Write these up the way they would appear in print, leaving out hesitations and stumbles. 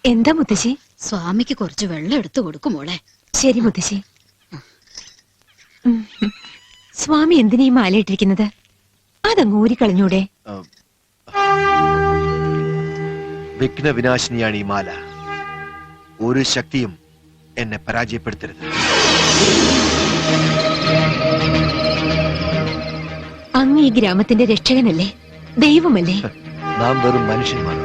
എന്താ മുത്തശ്ശി? സ്വാമിക്ക് കുറച്ച് വെള്ളം എടുത്തു കൊടുക്കും മോളെ. ശരി മുത്തശ്ശി. സ്വാമി എന്തിനാ ഈ മാലയിട്ടിരിക്കുന്നത്? അതങ്ങ് ഊരിക്കളഞ്ഞൂടെ? വിഘ്ന വിനാശിനിയാണ് ഈ മാല. ഒരു ശക്തിയും എന്നെ പരാജയപ്പെടുത്തരുത്. അങ്ങ് ഈ ഗ്രാമത്തിന്റെ രക്ഷകനല്ലേ, ദൈവമല്ലേ? നാം വെറും മനുഷ്യന്മാർ.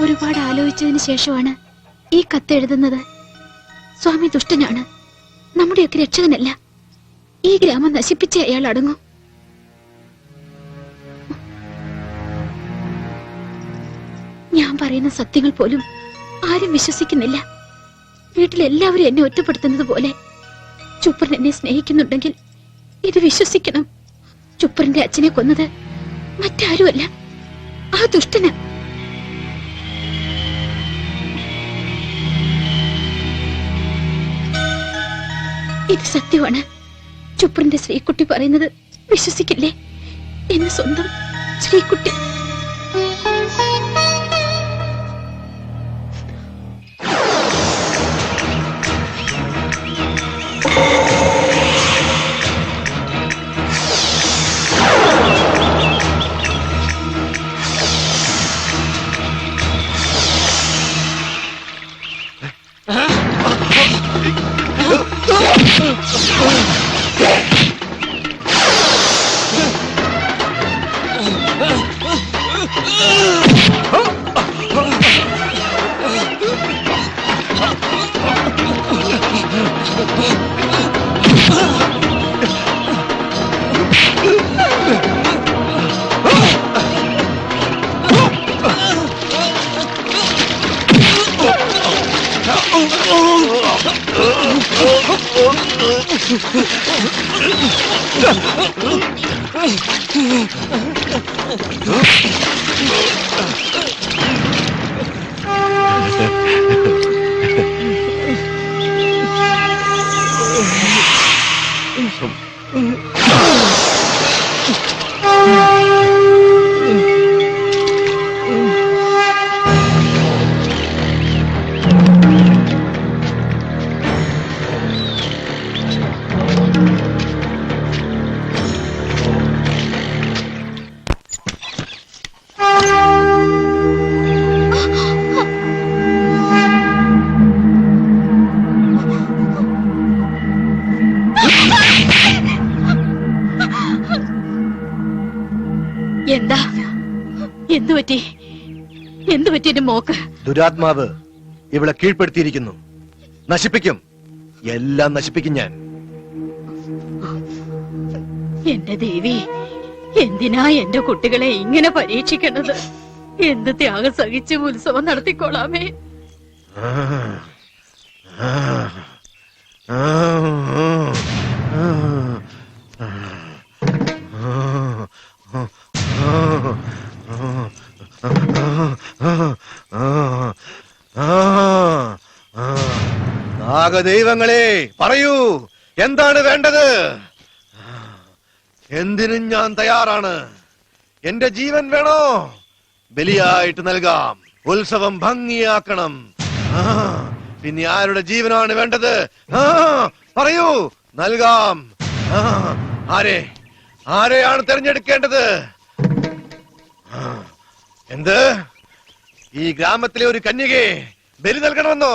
ഒരുപാട് ആലോചിച്ചതിന് ശേഷമാണ് ഈ കത്ത് എഴുതുന്നത്. സ്വാമി ദുഷ്ടനാണ്, നമ്മുടെയൊക്കെ രക്ഷകനല്ല. ഈ ഗ്രാമം നശിപ്പിച്ച് അയാൾ അടങ്ങും. ഞാൻ പറയുന്ന സത്യങ്ങൾ പോലും ആരും വിശ്വസിക്കുന്നില്ല. വീട്ടിലെല്ലാവരും എന്നെ ഒറ്റപ്പെടുത്തുന്നത് പോലെ ചുപ്പറിൻ എന്നെ സ്നേഹിക്കുന്നുണ്ടെങ്കിൽ ഇത് വിശ്വസിക്കണം. ചുപ്പറിന്റെ അച്ഛനെ കൊന്നത് മറ്റാരുമല്ല, ആ ദുഷ്ടന്. ഇത് സത്യമാണ്. ചുപ്പറിന്റെ ശ്രീകുട്ടി പറയുന്നത് വിശ്വസിക്കില്ലേ? എന്റെ സ്വന്തം ശ്രീകുട്ടി. എന്താ എന്തുപറ്റി എന്റെ മോക്ക്? ദുരാത്മാവ് ഇവളെ കീഴ്പ്പെടുത്തിയിരിക്കുന്നു. നശിപ്പിക്കും, എല്ലാം നശിപ്പിക്കും ഞാൻ. എന്റെ ദേവി, എന്തിനാ എന്റെ കുട്ടികളെ ഇങ്ങനെ പരീക്ഷിക്കേണ്ടത്? എന്ത് ത്യാഗം സഹിച്ച് ഉത്സവം നടത്തിക്കോളാമേ. നാഗദൈവങ്ങളെ, പറയൂ, എന്താണ് വേണ്ടത്? എന്തിനും ഞാൻ തയ്യാറാണ്. എന്റെ ജീവൻ വേണോ? ബലിയായിട്ട് നൽകാം. ഉത്സവം ഭംഗിയാക്കണം. പിന്നെ ആരുടെ ജീവനാണ് വേണ്ടത്? പറയൂ, നൽകാം. ആരെയാണ് തെരഞ്ഞെടുക്കേണ്ടത്? എന്ത്? ഈ ഗ്രാമത്തിലെ ഒരു കന്യകയെ ബലി നൽകണമെന്നോ?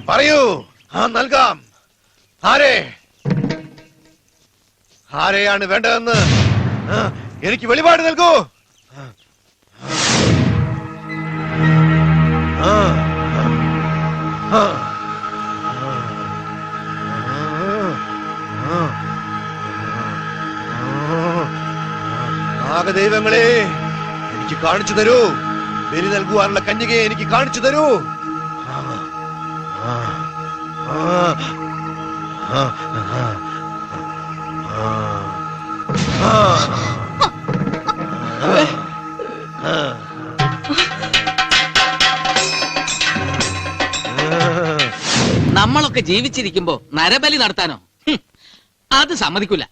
പറയൂ, നൽകാം. ആരെയാണ് വേണ്ടതെന്ന് എനിക്ക് വെളിപാട് നൽകൂ. നാഗദൈവങ്ങളെ, എനിക്ക് കാണിച്ചു തരൂ. ബലി നൽകുവാനുള്ള കന്യകയെ എനിക്ക് കാണിച്ചു തരൂ. നമ്മളൊക്കെ ജീവിച്ചിരിക്കുമ്പോ നരബലി നടത്താനോ? അത് സമ്മതിക്കൂല.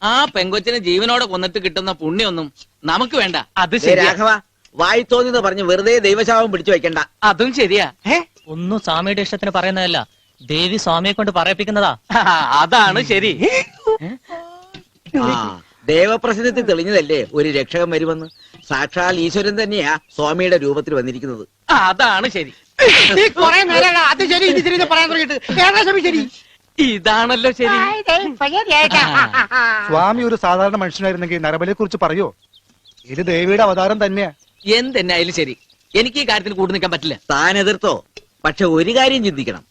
ആ പെങ്കൊച്ചിനെ ജീവനോടെ കൊന്നിട്ട് കിട്ടുന്ന പുണ്യൊന്നും നമുക്ക് വേണ്ട. അത് രാഘവ, വായി തോന്നിന്ന് പറഞ്ഞ് വെറുതെ ദൈവശാപം പിടിച്ചു വെക്കണ്ട. അതും ശരിയാ. ഒന്നും സ്വാമിയുടെ ഇഷ്ടത്തിന് പറയുന്നതല്ല, ദേവി സ്വാമിയെ കൊണ്ട് പറയിപ്പിക്കുന്നതാ. അതാണ് ശരി. ദേവപ്രശ്നത്തിൽ തെളിഞ്ഞതല്ലേ ഒരു രക്ഷകൻ വരുമെന്ന്. സാക്ഷാൽ ഈശ്വരൻ തന്നെയാ സ്വാമിയുടെ രൂപത്തിൽ വന്നിരിക്കുന്നത്. അതാണ് ശരി. ഇതാണല്ലോ ശരി. സ്വാമി ഒരു സാധാരണ മനുഷ്യനായിരുന്നെങ്കിൽ നരബലിയെ കുറിച്ച് പറയോ? ഇത് ദേവിയുടെ അവതാരം തന്നെയാ. എന്തെന്നായാലും ശരി, എനിക്ക് ഈ കാര്യത്തിൽ കൂട്ടു നിൽക്കാൻ പറ്റില്ല. താൻ എതിർത്തോ? പക്ഷെ ഒരു കാര്യം ചിന്തിക്കണം.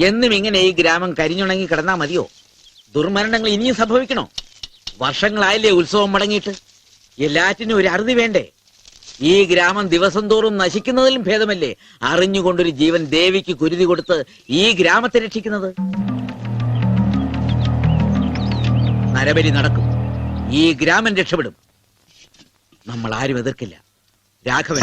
എന്നും ഇങ്ങനെ ഈ ഗ്രാമം കരിഞ്ഞുണങ്ങി കിടന്നാ മതിയോ? ദുർമരണങ്ങൾ ഇനിയും സംഭവിക്കണോ? വർഷങ്ങളായില്ലേ ഉത്സവം മുടങ്ങിയിട്ട്? എല്ലാറ്റിനും ഒരു അറുതി വേണ്ടേ? ഈ ഗ്രാമം ദിവസം തോറും നശിക്കുന്നതിലും ഭേദമല്ലേ അറിഞ്ഞുകൊണ്ടൊരു ജീവൻ ദേവിക്ക് കുരുതി കൊടുത്ത് ഈ ഗ്രാമത്തെ രക്ഷിക്കുന്നത്? നരബലി നടക്കും. ഈ ഗ്രാമം രക്ഷപ്പെടും. നമ്മൾ ആരും എതിർക്കില്ല. രാഘവൻ